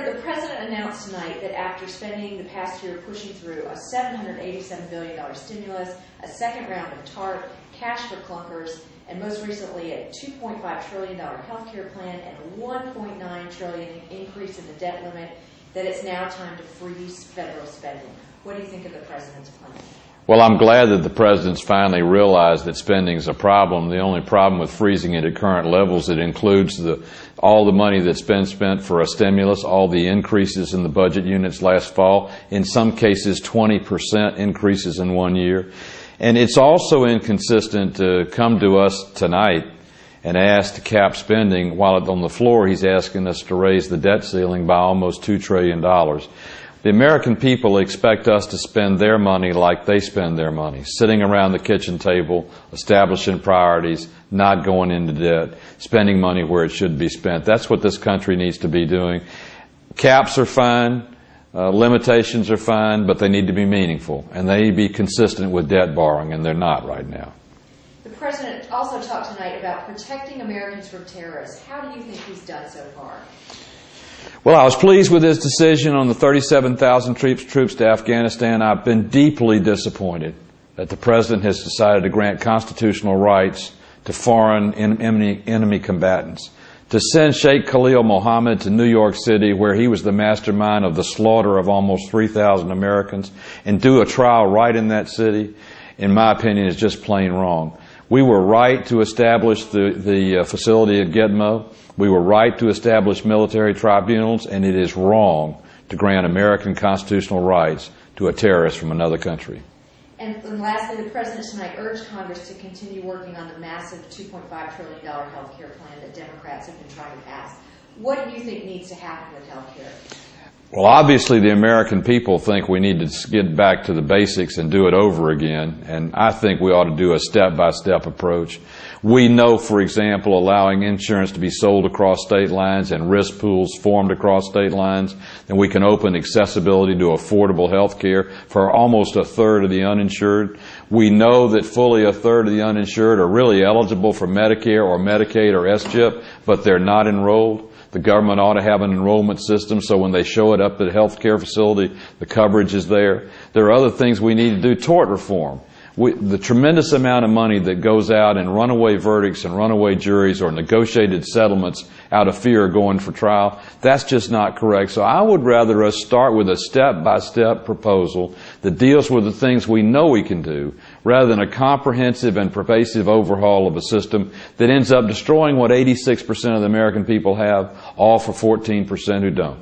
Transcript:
The President announced tonight that after spending the past year pushing through a $787 billion stimulus, a second round of TARP, cash for clunkers, and most recently a $2.5 trillion health care plan and a $1.9 trillion increase in the debt limit, that it's now time to freeze federal spending. What do you think of the President's plan? Well, I'm glad that the President's finally realized that spending is a problem. The only problem with freezing it at current levels, it includes all the money that's been spent for a stimulus, all the increases in the budget units last fall, in some cases 20% increases in 1 year. And it's also inconsistent to come to us tonight and ask to cap spending while on the floor he's asking us to raise the debt ceiling by almost $2 trillion. The American people expect us to spend their money like they spend their money, sitting around the kitchen table, establishing priorities, not going into debt, spending money where it should be spent. That's what this country needs to be doing. Caps are fine, limitations are fine, but they need to be meaningful, and they need to be consistent with debt borrowing, and they're not right now. The President also talked tonight about protecting Americans from terrorists. How do you think he's done so far? Well, I was pleased with his decision on the 37,000 troops to Afghanistan. I've been deeply disappointed that the President has decided to grant constitutional rights to foreign enemy combatants. To send Sheikh Khalil Mohammed to New York City, where he was the mastermind of the slaughter of almost 3,000 Americans, and do a trial right in that city, in my opinion, is just plain wrong. We were right to establish the facility at Gitmo. We were right to establish military tribunals, and it is wrong to grant American constitutional rights to a terrorist from another country. And lastly, the President tonight urged Congress to continue working on the massive $2.5 trillion health care plan that Democrats have been trying to pass. What do you think needs to happen with health care? Well, obviously the American people think we need to get back to the basics and do it over again, and I think we ought to do a step-by-step approach. We know, for example, allowing insurance to be sold across state lines and risk pools formed across state lines, then we can open accessibility to affordable health care for almost a third of the uninsured. We know that fully a third of the uninsured are really eligible for Medicare or Medicaid or S-CHIP, but they're not enrolled. The government ought to have an enrollment system so when they show it up at a health care facility, the coverage is there. There are other things we need to do. Tort reform. The tremendous amount of money that goes out in runaway verdicts and runaway juries or negotiated settlements out of fear of going for trial, that's just not correct. So I would rather us start with a step-by-step proposal that deals with the things we know we can do, rather than a comprehensive and pervasive overhaul of a system that ends up destroying what 86% of the American people have, all for 14% who don't.